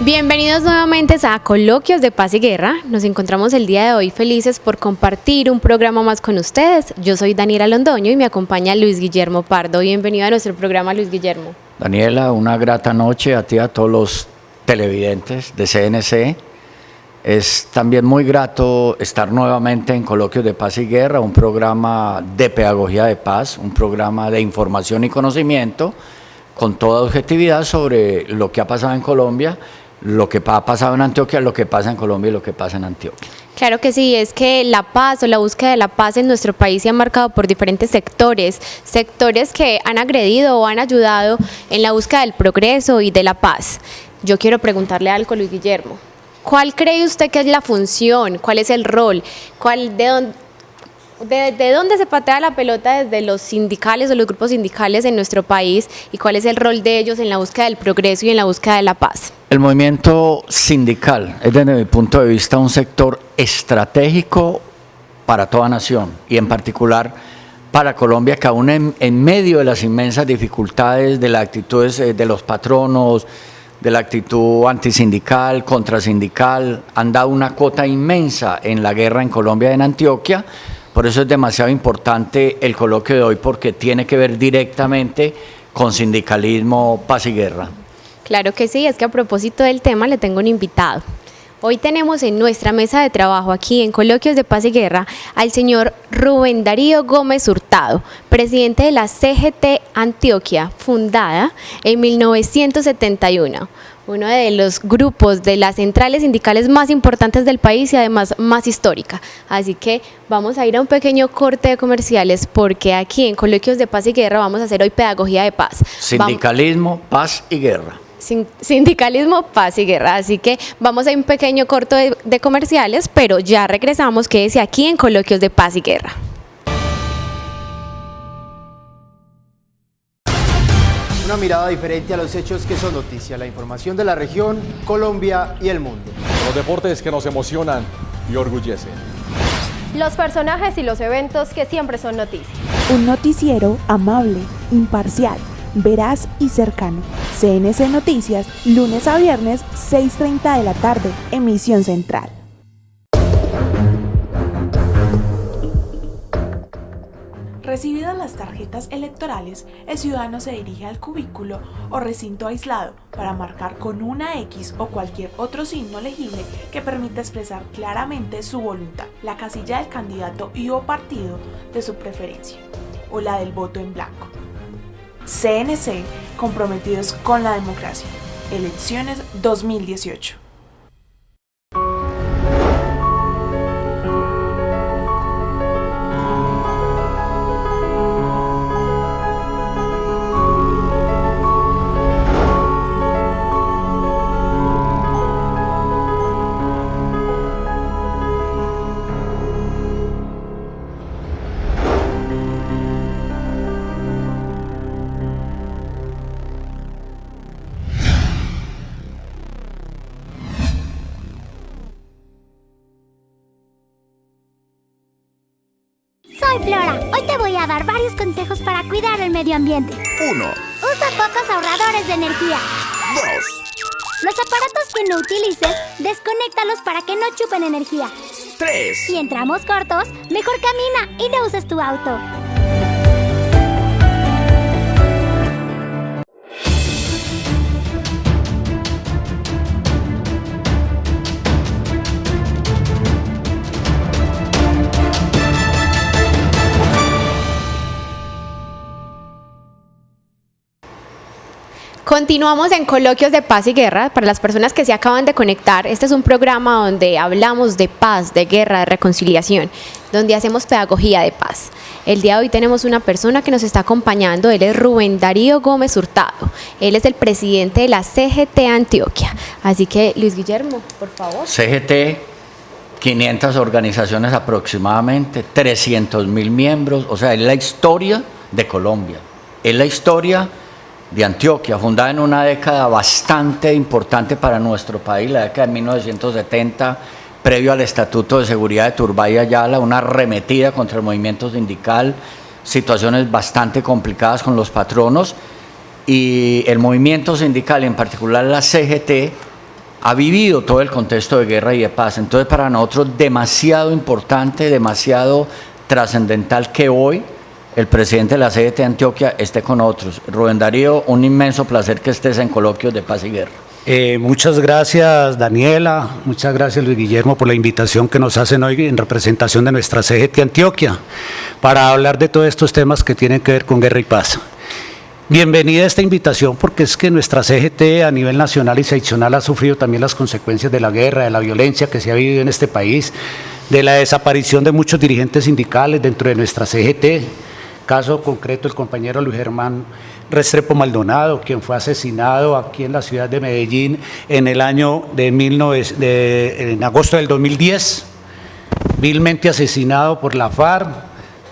Bienvenidos nuevamente a Coloquios de Paz y Guerra. Nos encontramos el día de hoy felices por compartir un programa más con ustedes. Yo soy Daniela Londoño y me acompaña Luis Guillermo Pardo. Bienvenido a nuestro programa, Luis Guillermo. Daniela, una grata noche a ti y a todos los televidentes de CNC. Es también muy grato estar nuevamente en Coloquios de Paz y Guerra, un programa de pedagogía de paz, un programa de información y conocimiento con toda objetividad sobre lo que ha pasado en Colombia, lo que ha pasado en Antioquia, lo que pasa en Colombia y lo que pasa en Antioquia. Claro que sí, es que la paz o la búsqueda de la paz en nuestro país se ha marcado por diferentes sectores que han agredido o han ayudado en la búsqueda del progreso y de la paz. Yo quiero preguntarle algo, Luis Guillermo. ¿Cuál cree usted que es la función? ¿Cuál es el rol? ¿De dónde se patea la pelota desde los sindicales o los grupos sindicales en nuestro país? ¿Y cuál es el rol de ellos en la búsqueda del progreso y en la búsqueda de la paz? El movimiento sindical es, desde mi punto de vista, un sector estratégico para toda nación y en particular para Colombia, que aún en medio de las inmensas dificultades de las actitudes de los patronos, de la actitud antisindical, contrasindical, han dado una cota inmensa en la guerra en Colombia y en Antioquia. Por eso es demasiado importante el coloquio de hoy, porque tiene que ver directamente con sindicalismo, paz y guerra. Claro que sí, es que a propósito del tema le tengo un invitado. Hoy tenemos en nuestra mesa de trabajo aquí en Coloquios de Paz y Guerra al señor Rubén Darío Gómez Hurtado, presidente de la CGT Antioquia, fundada en 1971, uno de los grupos de las centrales sindicales más importantes del país y además más histórica. Así que vamos a ir a un pequeño corte de comerciales porque aquí en Coloquios de Paz y Guerra vamos a hacer hoy pedagogía de paz. Sindicalismo, paz y guerra. Sindicalismo, paz y guerra. Así que vamos a un pequeño corto de comerciales, pero ya regresamos. Quédese aquí en Coloquios de Paz y Guerra. Una mirada diferente a los hechos que son noticia, la información de la región, Colombia y el mundo. Los deportes que nos emocionan y orgullecen. Los personajes y los eventos que siempre son noticia. Un noticiero amable, imparcial, veraz y cercano. CNC Noticias, lunes a viernes, 6:30 de la tarde, emisión central. Recibidas las tarjetas electorales, el ciudadano se dirige al cubículo o recinto aislado para marcar con una X o cualquier otro signo legible que permita expresar claramente su voluntad, la casilla del candidato y o partido de su preferencia, o la del voto en blanco. CNC, comprometidos con la democracia. Elecciones 2018. Soy Flora. Hoy te voy a dar varios consejos para cuidar el medio ambiente. 1. Usa focos ahorradores de energía. 2. Los aparatos que no utilices, desconéctalos para que no chupen energía. 3. Si entramos cortos, mejor camina y no uses tu auto. Continuamos en Coloquios de Paz y Guerra. Para las personas que se acaban de conectar, este es un programa donde hablamos de paz, de guerra, de reconciliación, donde hacemos pedagogía de paz. El día de hoy tenemos una persona que nos está acompañando. Él es Rubén Darío Gómez Hurtado. Él es el presidente de la CGT Antioquia. Así que, Luis Guillermo, por favor. CGT, 500 organizaciones aproximadamente, 300.000 miembros. O sea, es la historia de Colombia. Es la historia de Antioquia, fundada en una década bastante importante para nuestro país, la década de 1970, previo al Estatuto de Seguridad de Turbay y Ayala, una arremetida contra el movimiento sindical, situaciones bastante complicadas con los patronos, y el movimiento sindical, en particular la CGT, ha vivido todo el contexto de guerra y de paz. Entonces, para nosotros demasiado importante, demasiado trascendental que hoy el presidente de la CGT de Antioquia esté con nosotros. Rubén Darío, un inmenso placer que estés en Coloquios de Paz y Guerra. Muchas gracias, Daniela, muchas gracias, Luis Guillermo, por la invitación que nos hacen hoy en representación de nuestra CGT Antioquia para hablar de todos estos temas que tienen que ver con guerra y paz. Bienvenida a esta invitación, porque es que nuestra CGT a nivel nacional y seccional ha sufrido también las consecuencias de la guerra, de la violencia que se ha vivido en este país, de la desaparición de muchos dirigentes sindicales dentro de nuestra CGT. Caso concreto, el compañero Luis Germán Restrepo Maldonado, quien fue asesinado aquí en la ciudad de Medellín en el año en agosto del 2010, vilmente asesinado por la FARC,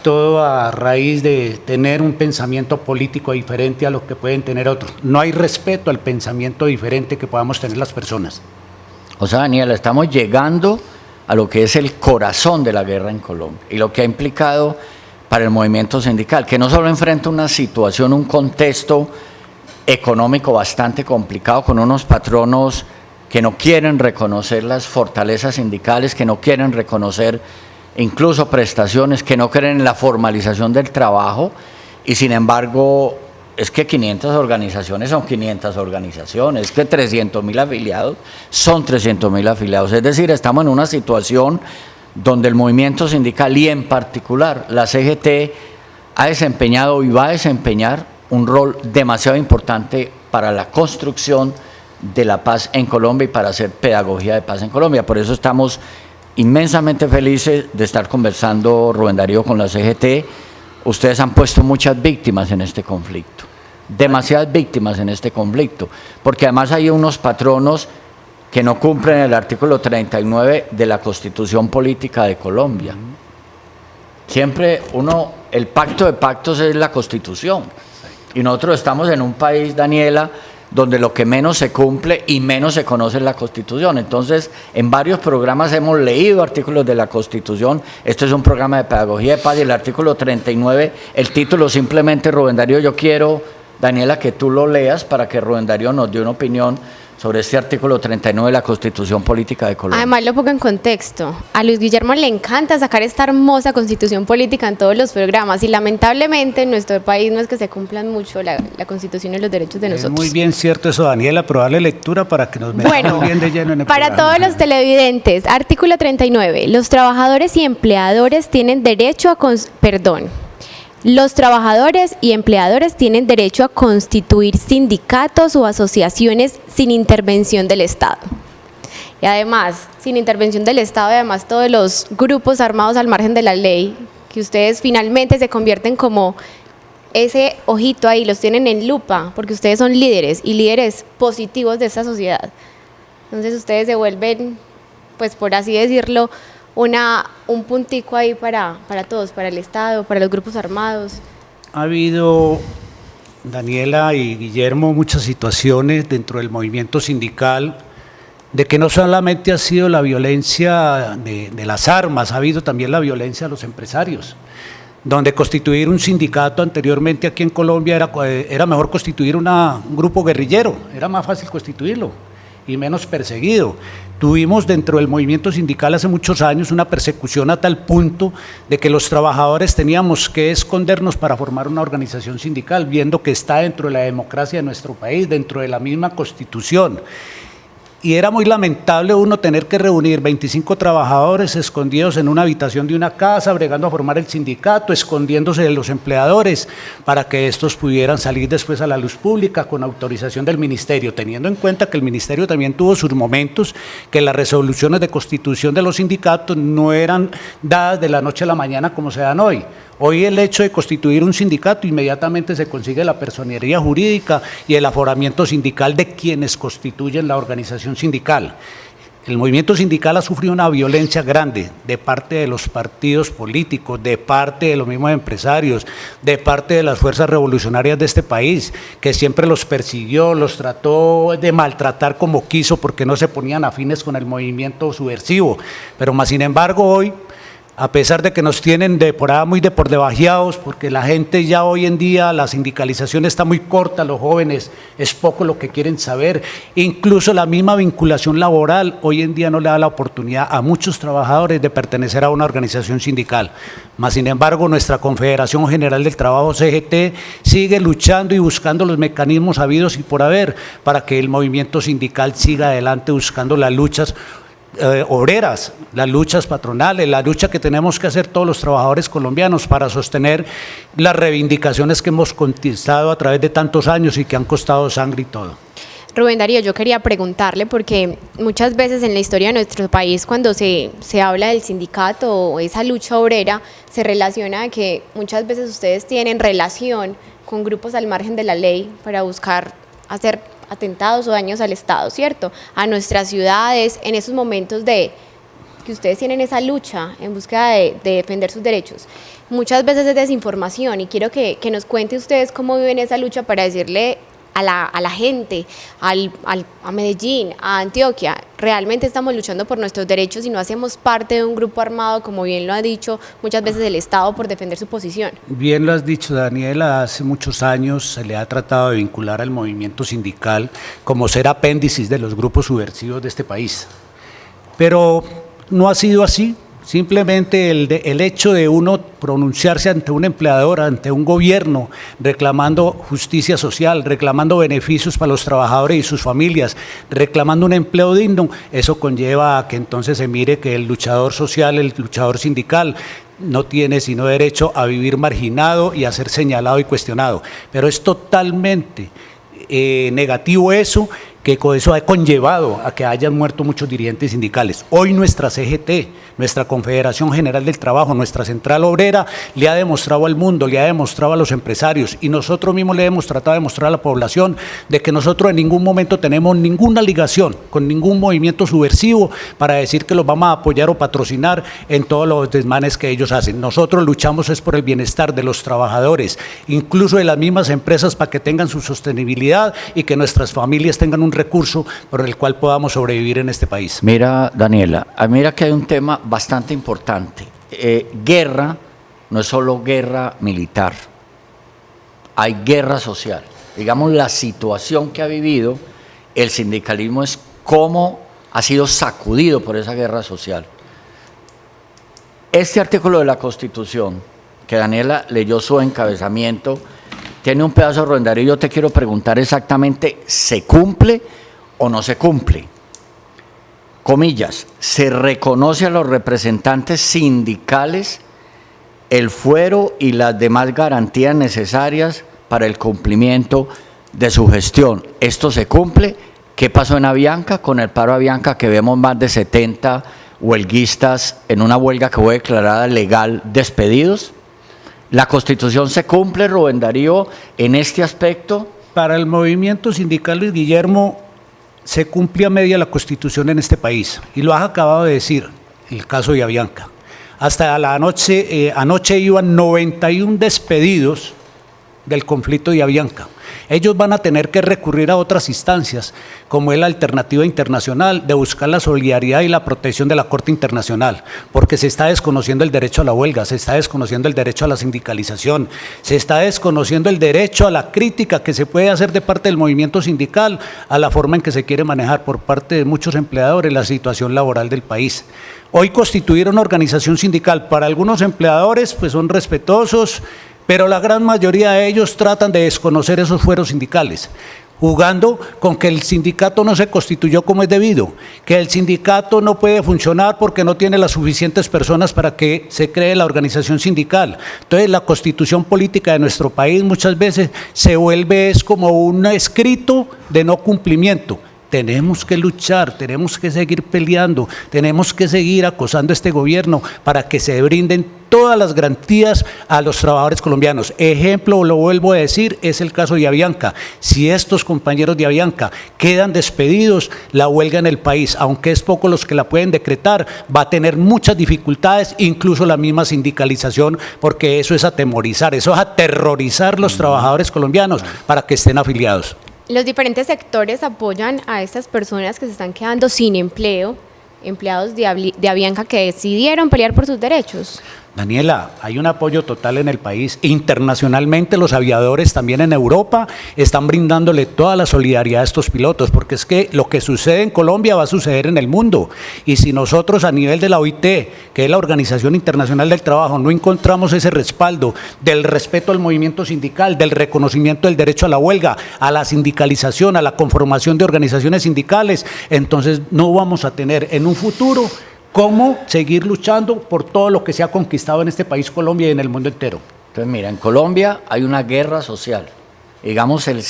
todo a raíz de tener un pensamiento político diferente a lo que pueden tener otros. No hay respeto al pensamiento diferente que podamos tener las personas. O sea, Daniela, estamos llegando a lo que es el corazón de la guerra en Colombia y lo que ha implicado para el movimiento sindical, que no solo enfrenta una situación, un contexto económico bastante complicado, con unos patronos que no quieren reconocer las fortalezas sindicales, que no quieren reconocer incluso prestaciones, que no creen en la formalización del trabajo, y sin embargo es que 500 organizaciones son 500 organizaciones, es que 300.000 afiliados son 300.000 afiliados, es decir, estamos en una situación donde el movimiento sindical y en particular la CGT ha desempeñado y va a desempeñar un rol demasiado importante para la construcción de la paz en Colombia y para hacer pedagogía de paz en Colombia. Por eso estamos inmensamente felices de estar conversando, Rubén Darío, con la CGT. Ustedes han puesto muchas víctimas en este conflicto, demasiadas víctimas en este conflicto, porque además hay unos patronos que no cumplen el artículo 39 de la Constitución Política de Colombia. Siempre el pacto de pactos es la Constitución. Y nosotros estamos en un país, Daniela, donde lo que menos se cumple y menos se conoce es la Constitución. Entonces, en varios programas hemos leído artículos de la Constitución. Este es un programa de pedagogía de paz y el artículo 39, el título simplemente, Rubén Darío, yo quiero, Daniela, que tú lo leas para que Rubén Darío nos dé una opinión sobre este artículo 39 de la Constitución Política de Colombia. Además lo pongo en contexto. A Luis Guillermo le encanta sacar esta hermosa Constitución Política en todos los programas y lamentablemente en nuestro país no es que se cumplan mucho la Constitución y los derechos de nosotros. Es muy bien cierto eso, Daniela, pero dale lectura para que nos metamos bien de lleno en el para programa. todos los televidentes, artículo 39, los trabajadores y empleadores tienen derecho a Los trabajadores y empleadores tienen derecho a constituir sindicatos o asociaciones sin intervención del Estado. Y además, sin intervención del Estado, y además todos los grupos armados al margen de la ley, que ustedes finalmente se convierten como ese ojito ahí, los tienen en lupa, porque ustedes son líderes y líderes positivos de esta sociedad. Entonces ustedes se vuelven, pues por así decirlo, un puntico ahí para todos, para el Estado, para los grupos armados. Ha habido, Daniela y Guillermo, muchas situaciones dentro del movimiento sindical de que no solamente ha sido la violencia de las armas, ha habido también la violencia de los empresarios, donde constituir un sindicato anteriormente aquí en Colombia era mejor constituir un grupo guerrillero, era más fácil constituirlo y menos perseguido. Tuvimos dentro del movimiento sindical hace muchos años una persecución a tal punto de que los trabajadores teníamos que escondernos para formar una organización sindical, viendo que está dentro de la democracia de nuestro país, dentro de la misma Constitución. Y era muy lamentable uno tener que reunir 25 trabajadores escondidos en una habitación de una casa, bregando a formar el sindicato, escondiéndose de los empleadores para que estos pudieran salir después a la luz pública con autorización del ministerio, teniendo en cuenta que el ministerio también tuvo sus momentos, que las resoluciones de constitución de los sindicatos no eran dadas de la noche a la mañana como se dan hoy. Hoy el hecho de constituir un sindicato inmediatamente se consigue la personería jurídica y el aforamiento sindical de quienes constituyen la organización sindical. El movimiento sindical ha sufrido una violencia grande de parte de los partidos políticos, de parte de los mismos empresarios, de parte de las fuerzas revolucionarias de este país, que siempre los persiguió, los trató de maltratar como quiso porque no se ponían afines con el movimiento subversivo. Pero más sin embargo hoy a pesar de que nos tienen por ahí muy por debajeados, porque la gente ya hoy en día, la sindicalización está muy corta, los jóvenes es poco lo que quieren saber, incluso la misma vinculación laboral hoy en día no le da la oportunidad a muchos trabajadores de pertenecer a una organización sindical. Mas, sin embargo, nuestra Confederación General del Trabajo, CGT, sigue luchando y buscando los mecanismos habidos y por haber para que el movimiento sindical siga adelante buscando las luchas obreras, las luchas patronales, la lucha que tenemos que hacer todos los trabajadores colombianos para sostener las reivindicaciones que hemos conquistado a través de tantos años y que han costado sangre y todo. Rubén Darío, yo quería preguntarle porque muchas veces en la historia de nuestro país cuando se habla del sindicato o esa lucha obrera se relaciona a que muchas veces ustedes tienen relación con grupos al margen de la ley para buscar hacer atentados o daños al Estado, ¿cierto? A nuestras ciudades, en esos momentos de que ustedes tienen esa lucha en búsqueda de defender sus derechos. Muchas veces es desinformación y quiero que nos cuente ustedes cómo viven esa lucha para decirle a la gente, a Medellín, a Antioquia, realmente estamos luchando por nuestros derechos y no hacemos parte de un grupo armado, como bien lo ha dicho muchas veces el Estado, por defender su posición. Bien lo has dicho, Daniela, hace muchos años se le ha tratado de vincular al movimiento sindical como ser apéndices de los grupos subversivos de este país, pero no ha sido así. Simplemente el hecho de uno pronunciarse ante un empleador, ante un gobierno, reclamando justicia social, reclamando beneficios para los trabajadores y sus familias, reclamando un empleo digno, eso conlleva a que entonces se mire que el luchador social, el luchador sindical, no tiene sino derecho a vivir marginado y a ser señalado y cuestionado. Pero es totalmente negativo eso, que eso ha conllevado a que hayan muerto muchos dirigentes sindicales. Hoy nuestra CGT, nuestra Confederación General del Trabajo, nuestra Central Obrera, le ha demostrado al mundo, le ha demostrado a los empresarios y nosotros mismos le hemos tratado de demostrar a la población de que nosotros en ningún momento tenemos ninguna ligación con ningún movimiento subversivo para decir que los vamos a apoyar o patrocinar en todos los desmanes que ellos hacen. Nosotros luchamos es por el bienestar de los trabajadores, incluso de las mismas empresas, para que tengan su sostenibilidad y que nuestras familias tengan un recurso por el cual podamos sobrevivir en este país. Mira, Daniela, mira que hay un tema bastante importante. Guerra no es solo guerra militar, hay guerra social. Digamos, la situación que ha vivido el sindicalismo es cómo ha sido sacudido por esa guerra social. Este artículo de la Constitución, que Daniela leyó su encabezamiento, tiene un pedazo de Rubén Darío. Yo te quiero preguntar exactamente, ¿se cumple o no se cumple? Comillas, se reconoce a los representantes sindicales el fuero y las demás garantías necesarias para el cumplimiento de su gestión. ¿Esto se cumple? ¿Qué pasó en Avianca? Con el paro Avianca, que vemos más de 70 huelguistas en una huelga que fue declarada legal despedidos. ¿La Constitución se cumple, Rubén Darío, en este aspecto? Para el movimiento sindical, Luis Guillermo, se cumple a media la Constitución en este país, y lo has acabado de decir, el caso de Avianca. Hasta la anoche iban 91 despedidos del conflicto de Avianca. Ellos van a tener que recurrir a otras instancias, como es la alternativa internacional, de buscar la solidaridad y la protección de la Corte Internacional, porque se está desconociendo el derecho a la huelga, se está desconociendo el derecho a la sindicalización, se está desconociendo el derecho a la crítica que se puede hacer de parte del movimiento sindical a la forma en que se quiere manejar por parte de muchos empleadores la situación laboral del país. Hoy constituir una organización sindical para algunos empleadores pues son respetuosos, pero la gran mayoría de ellos tratan de desconocer esos fueros sindicales, jugando con que el sindicato no se constituyó como es debido, que el sindicato no puede funcionar porque no tiene las suficientes personas para que se cree la organización sindical. Entonces la constitución política de nuestro país muchas veces se vuelve como un escrito de no cumplimiento. Tenemos que luchar, tenemos que seguir peleando, tenemos que seguir acosando a este gobierno para que se brinden todas las garantías a los trabajadores colombianos. Ejemplo, lo vuelvo a decir, es el caso de Avianca. Si estos compañeros de Avianca quedan despedidos, la huelga en el país, aunque es poco los que la pueden decretar, va a tener muchas dificultades, incluso la misma sindicalización, porque eso es atemorizar, eso es aterrorizar los trabajadores colombianos para que estén afiliados. Los diferentes sectores apoyan a estas personas que se están quedando sin empleo, empleados de Avianca que decidieron pelear por sus derechos. Daniela, hay un apoyo total en el país. Internacionalmente, los aviadores también en Europa están brindándole toda la solidaridad a estos pilotos, porque es que lo que sucede en Colombia va a suceder en el mundo. Y si nosotros a nivel de la OIT, que es la Organización Internacional del Trabajo, no encontramos ese respaldo del respeto al movimiento sindical, del reconocimiento del derecho a la huelga, a la sindicalización, a la conformación de organizaciones sindicales, entonces no vamos a tener en un futuro cómo seguir luchando por todo lo que se ha conquistado en este país Colombia y en el mundo entero. Entonces, mira, en Colombia hay una guerra social. Digamos, el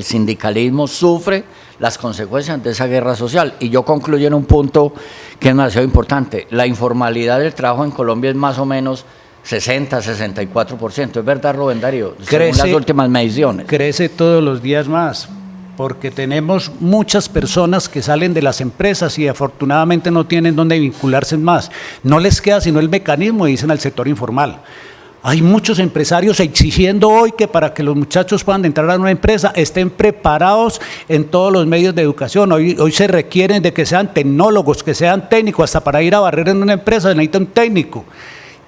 sindicalismo sufre las consecuencias de esa guerra social. Y yo concluyo en un punto que es demasiado importante. La informalidad del trabajo en Colombia es más o menos 60-64%. ¿Es verdad, Rubén Darío? Según las últimas mediciones. Crece todos los días más, porque tenemos muchas personas que salen de las empresas y afortunadamente no tienen dónde vincularse más. No les queda sino el mecanismo, dicen, al sector informal. Hay muchos empresarios exigiendo hoy que para que los muchachos puedan entrar a una empresa estén preparados en todos los medios de educación. Hoy se requieren de que sean tecnólogos, que sean técnicos, hasta para ir a barrer en una empresa se necesita un técnico.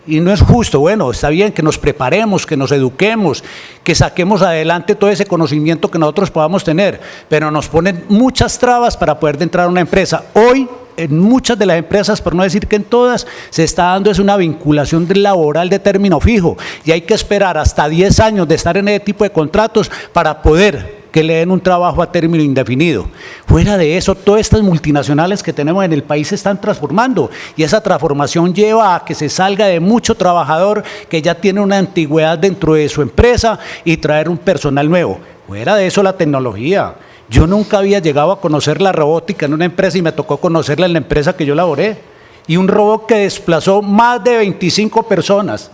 Y no es justo. Bueno, está bien que nos preparemos, que nos eduquemos, que saquemos adelante todo ese conocimiento que nosotros podamos tener, pero nos ponen muchas trabas para poder entrar a una empresa. Hoy, en muchas de las empresas, por no decir que en todas, se está dando es una vinculación laboral de término fijo, y hay que esperar hasta 10 años de estar en ese tipo de contratos para poder que le den un trabajo a término indefinido. Fuera de eso, todas estas multinacionales que tenemos en el país se están transformando, y esa transformación lleva a que se salga de mucho trabajador que ya tiene una antigüedad dentro de su empresa y traer un personal nuevo. Fuera de eso, la tecnología. Yo nunca había llegado a conocer la robótica en una empresa y me tocó conocerla en la empresa que yo laboré. Y un robot que desplazó más de 25 personas.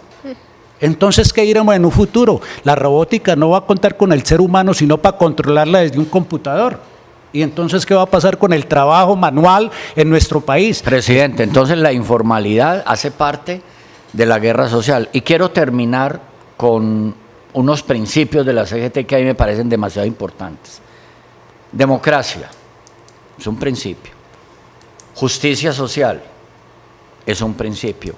Entonces, ¿qué iremos en un futuro? La robótica no va a contar con el ser humano, sino para controlarla desde un computador. Y entonces, ¿qué va a pasar con el trabajo manual en nuestro país? Presidente, entonces la informalidad hace parte de la guerra social. Y quiero terminar con unos principios de la CGT que a mí me parecen demasiado importantes. Democracia es un principio. Justicia social es un principio.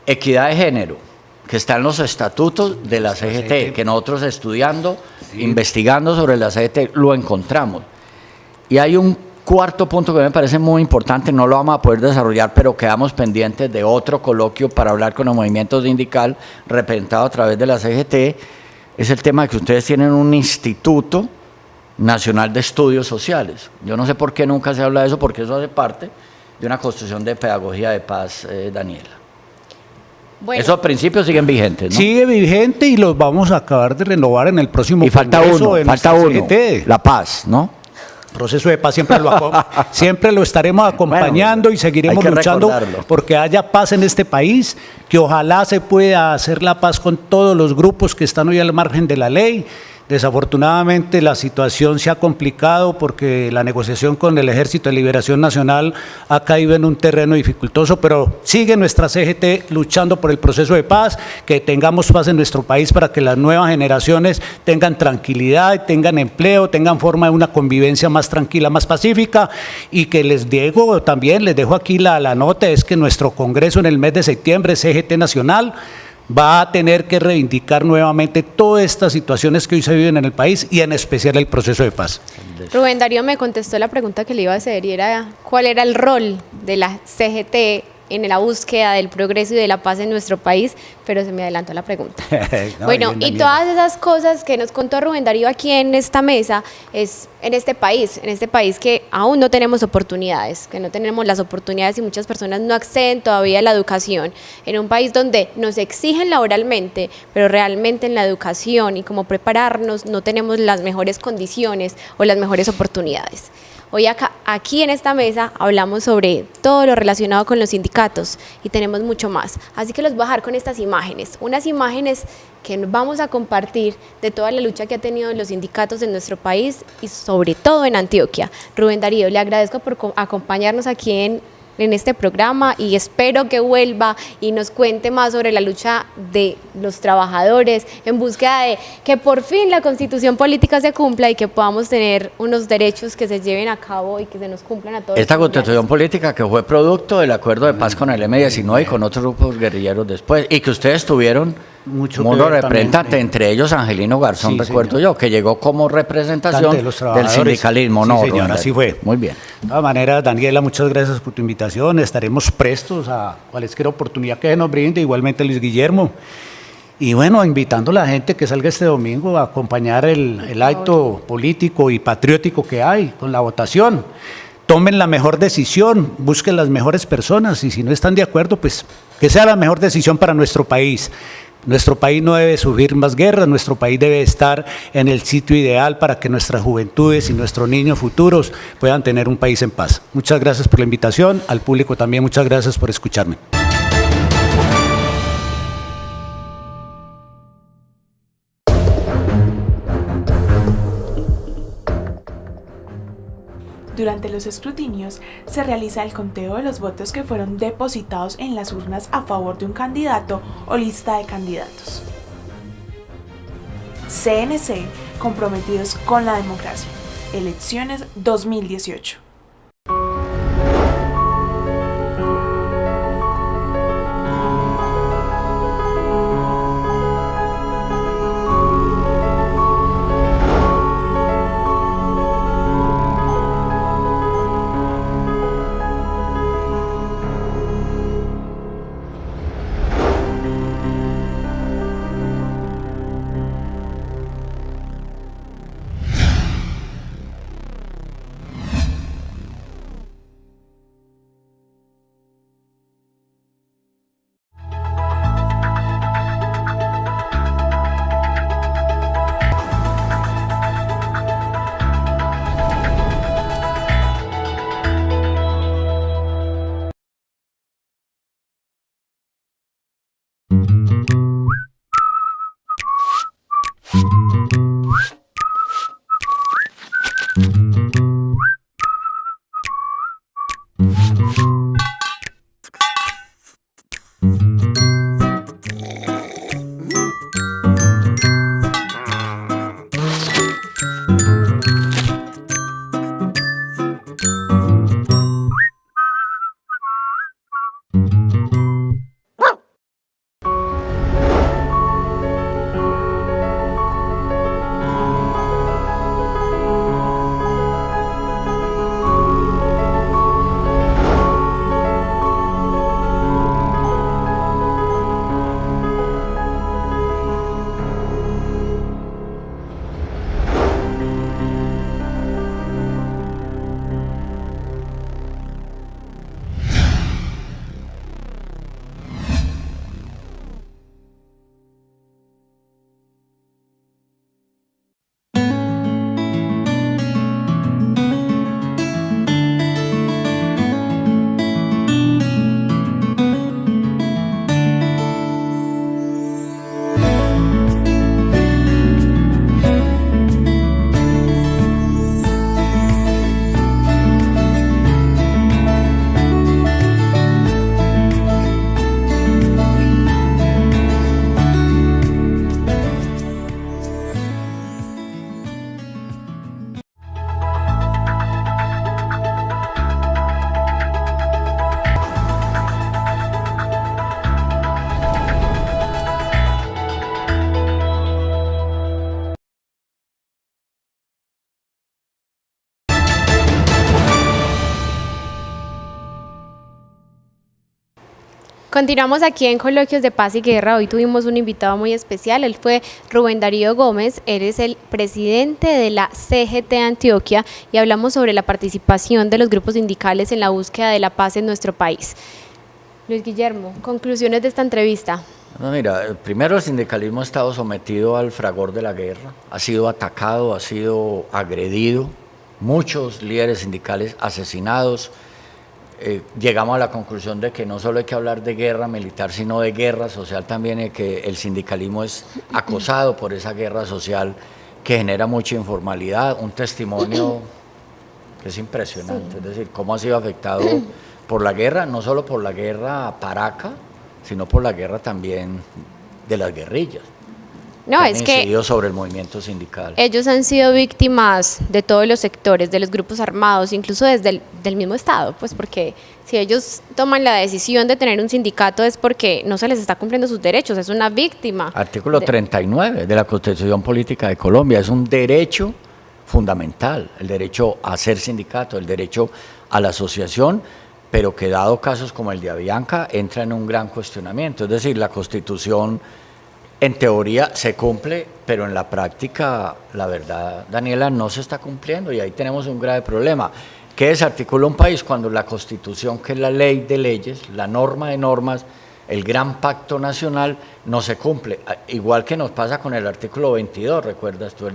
Equidad de género, que está en los estatutos de la CGT, que nosotros estudiando, investigando sobre la CGT, lo encontramos. Y hay un cuarto punto que me parece muy importante, no lo vamos a poder desarrollar, pero quedamos pendientes de otro coloquio para hablar con el movimiento sindical representado a través de la CGT, es el tema de que ustedes tienen un Instituto Nacional de Estudios Sociales. Yo no sé por qué nunca se habla de eso, porque eso hace parte de una construcción de pedagogía de paz, Daniela. Bueno. Esos principios siguen vigentes, ¿no? Sigue vigente y los vamos a acabar de renovar en el próximo congreso. Y falta uno, la paz, ¿no? Proceso de paz siempre lo estaremos acompañando, bueno, y seguiremos luchando porque haya paz en este país, que ojalá se pueda hacer la paz con todos los grupos que están hoy al margen de la ley. Desafortunadamente la situación se ha complicado porque la negociación con el Ejército de Liberación Nacional ha caído en un terreno dificultoso, pero sigue nuestra CGT luchando por el proceso de paz, que tengamos paz en nuestro país para que las nuevas generaciones tengan tranquilidad, tengan empleo, tengan forma de una convivencia más tranquila, más pacífica, y que les dejo aquí la nota, es que nuestro congreso en el mes de septiembre, CGT Nacional, va a tener que reivindicar nuevamente todas estas situaciones que hoy se viven en el país y en especial el proceso de paz. Rubén Darío me contestó la pregunta que le iba a hacer y era ¿cuál era el rol de la CGT en la búsqueda del progreso y de la paz en nuestro país? Pero se me adelantó la pregunta. No, bueno, y todas esas cosas que nos contó Rubén Darío aquí en esta mesa, es en este país que aún no tenemos oportunidades, que no tenemos las oportunidades y muchas personas no acceden todavía a la educación, en un país donde nos exigen laboralmente, pero realmente en la educación y cómo prepararnos no tenemos las mejores condiciones o las mejores oportunidades. Hoy aquí en esta mesa hablamos sobre todo lo relacionado con los sindicatos y tenemos mucho más. Así que los voy a dejar con estas imágenes, unas imágenes que vamos a compartir de toda la lucha que ha tenido los sindicatos en nuestro país y sobre todo en Antioquia. Rubén Darío, le agradezco por acompañarnos aquí en en este programa y espero que vuelva y nos cuente más sobre la lucha de los trabajadores en búsqueda de que por fin la Constitución política se cumpla y que podamos tener unos derechos que se lleven a cabo y que se nos cumplan a todos. Esta Constitución política que fue producto del acuerdo de paz con el M-19 y con otros grupos guerrilleros después, y que ustedes tuvieron Mucho como que ver representante, también. entre ellos Angelino Garzón, Sí, recuerdo señor. yo, que llegó como representación De los del trabajadores. sindicalismo. Sí, No, señor, Rubén así Darío. fue. Muy bien. De todas maneras, Daniela, muchas gracias por tu invitación. Estaremos prestos a cualquier oportunidad que nos brinde, igualmente Luis Guillermo. Y bueno, invitando a la gente que salga este domingo a acompañar el acto político y patriótico que hay con la votación. Tomen la mejor decisión, busquen las mejores personas y si no están de acuerdo, pues que sea la mejor decisión para nuestro país. Nuestro país no debe sufrir más guerras, nuestro país debe estar en el sitio ideal para que nuestras juventudes y nuestros niños futuros puedan tener un país en paz. Muchas gracias por la invitación, al público también muchas gracias por escucharme. Durante los escrutinios se realiza el conteo de los votos que fueron depositados en las urnas a favor de un candidato o lista de candidatos. CNC, comprometidos con la democracia. Elecciones 2018. Continuamos aquí en Coloquios de Paz y Guerra. Hoy tuvimos un invitado muy especial, él fue Rubén Darío Gómez, él es el presidente de la CGT Antioquia y hablamos sobre la participación de los grupos sindicales en la búsqueda de la paz en nuestro país. Luis Guillermo, conclusiones de esta entrevista. No, mira, primero el sindicalismo ha estado sometido al fragor de la guerra, ha sido atacado, ha sido agredido, muchos líderes sindicales asesinados. Llegamos a la conclusión de que no solo hay que hablar de guerra militar, sino de guerra social también, y que el sindicalismo es acosado por esa guerra social que genera mucha informalidad, un testimonio que es impresionante, es decir, cómo ha sido afectado por la guerra, no solo por la guerra Paraca, sino por la guerra también de las guerrillas. No, han es que incidido sobre el movimiento sindical. ellos han sido víctimas de todos los sectores, de los grupos armados, incluso desde el del mismo Estado, pues porque si ellos toman la decisión de tener un sindicato es porque no se les está cumpliendo sus derechos, es una víctima. Artículo 39 de la Constitución Política de Colombia, es un derecho fundamental, el derecho a ser sindicato, el derecho a la asociación, pero que dado casos como el de Avianca entra en un gran cuestionamiento, es decir, la Constitución en teoría se cumple, pero en la práctica, la verdad, Daniela, no se está cumpliendo y ahí tenemos un grave problema. ¿Qué desarticula un país cuando la Constitución, que es la ley de leyes, la norma de normas, el gran pacto nacional, no se cumple? Igual que nos pasa con el artículo 22, recuerdas tú,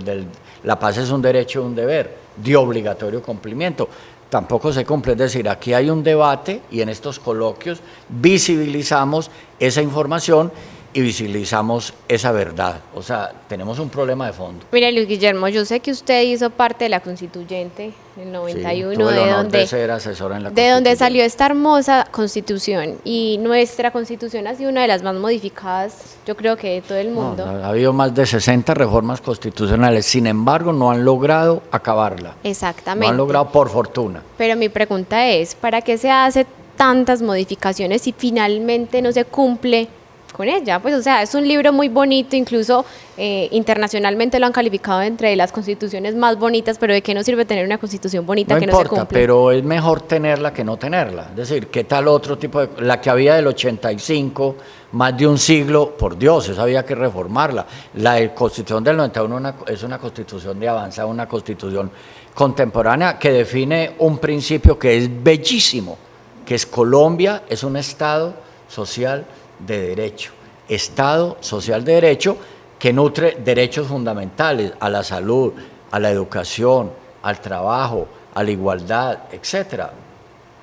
la paz es un derecho y un deber, de obligatorio cumplimiento. Tampoco se cumple, es decir, aquí hay un debate y en estos coloquios visibilizamos esa información y visibilizamos esa verdad. O sea, tenemos un problema de fondo. Mire, Luis Guillermo, yo sé que usted hizo parte de la constituyente del 91, sí, tuve el honor de ser de asesora en la donde Constituyente. salió esta hermosa constitución, y nuestra constitución ha sido una de las más modificadas, yo creo que de todo el mundo. Ha habido más de 60 reformas constitucionales, sin embargo no han logrado acabarla. Exactamente. No han logrado, por fortuna. Pero mi pregunta es, ¿para qué se hace tantas modificaciones si finalmente no se cumple con ella? Pues o sea, es un libro muy bonito, incluso internacionalmente lo han calificado entre las constituciones más bonitas, pero ¿de qué nos sirve tener una constitución bonita No que no importa, se cumple? pero es mejor tenerla que no tenerla. Es decir, ¿qué tal otro tipo de...? La que había del 85, más de un siglo, por Dios, esa había que reformarla. La Constitución del 91 es una constitución de avanzada, una constitución contemporánea que define un principio que es bellísimo, que es Colombia es un Estado social de derecho, Estado social de derecho que nutre derechos fundamentales a la salud, a la educación, al trabajo, a la igualdad, etcétera.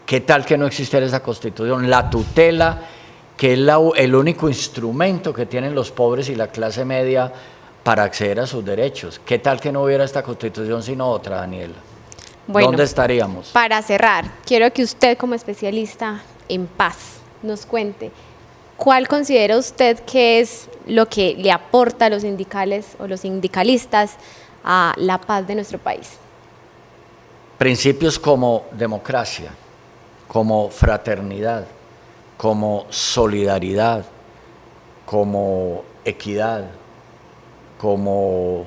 ¿Qué tal que no existiera esa Constitución? La tutela, que es el único instrumento que tienen los pobres y la clase media para acceder a sus derechos. ¿Qué tal que no hubiera esta Constitución sino otra, Daniela? Bueno, ¿dónde estaríamos? Para cerrar, quiero que usted como especialista en paz nos cuente ¿cuál considera usted que es lo que le aporta a los sindicales o los sindicalistas a la paz de nuestro país? Principios como democracia, como fraternidad, como solidaridad, como equidad, como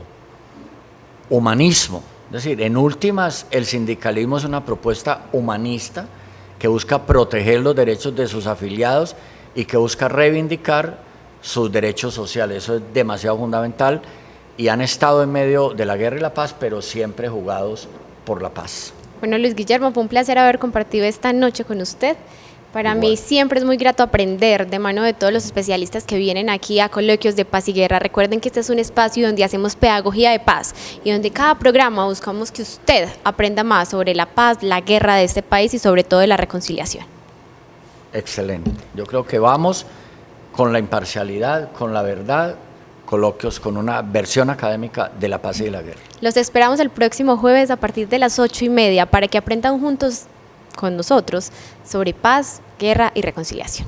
humanismo. Es decir, en últimas, el sindicalismo es una propuesta humanista que busca proteger los derechos de sus afiliados y que busca reivindicar sus derechos sociales. Eso es demasiado fundamental y han estado en medio de la guerra y la paz, pero siempre jugados por la paz. Bueno, Luis Guillermo, fue un placer haber compartido esta noche con usted. Para mí siempre es muy grato aprender de mano de todos los especialistas que vienen aquí a Coloquios de Paz y Guerra. Recuerden que este es un espacio donde hacemos pedagogía de paz y donde cada programa buscamos que usted aprenda más sobre la paz, la guerra de este país y sobre todo de la reconciliación. Excelente. Yo creo que vamos con la imparcialidad, con la verdad, coloquios con una versión académica de la paz y de la guerra. Los esperamos el próximo jueves a partir de las 8:30 para que aprendan juntos con nosotros sobre paz, guerra y reconciliación.